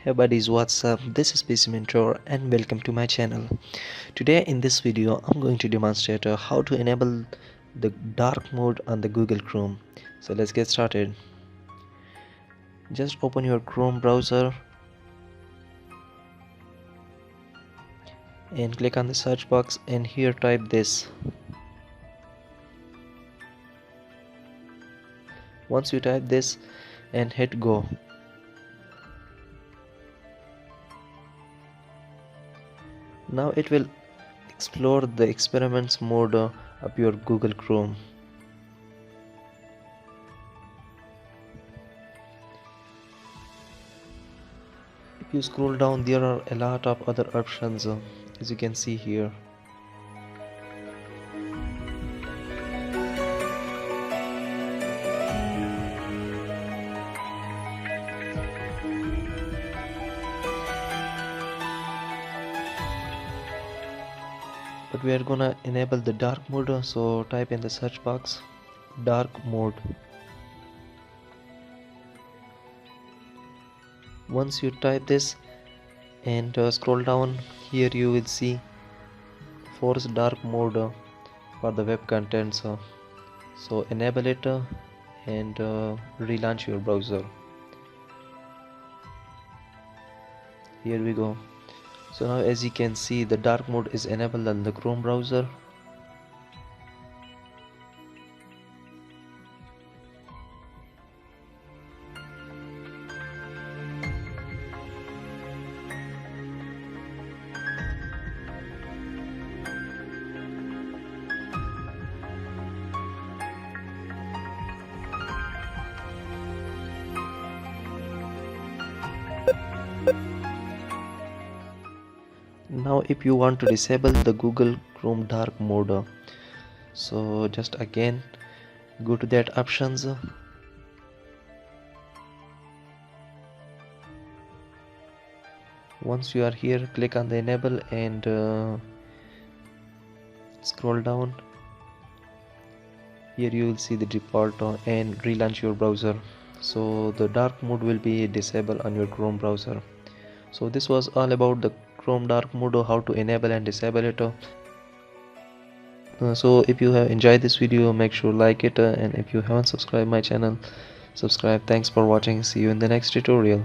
Hey buddies, what's up? This is PC Mentor and welcome to my channel. Today in this video I'm going to demonstrate how to enable the dark mode on the Google Chrome. So let's get started. Just open your Chrome browser and click on the search box and here type this. Once you type this and hit go, now it will explore the experiments mode of your Google Chrome. If you scroll down, there are a lot of other options as you can see here. But we are gonna enable the dark mode, so type in the search box dark mode. Once you type this and scroll down, here you will see force dark mode for the web contents. So enable it and relaunch your browser. Here we go. So now as you can see, the dark mode is enabled on the Chrome browser. Now if you want to disable the Google Chrome dark mode, so just again go to that options, once you are here click on the enable and scroll down. Here you will see the default and relaunch your browser, so the dark mode will be disabled on your Chrome browser. So this was all about the Chrome dark mode, how to enable and disable it. So if you have enjoyed this video, make sure like it, and if you haven't subscribed my channel, subscribe. Thanks for watching. See you in the next tutorial.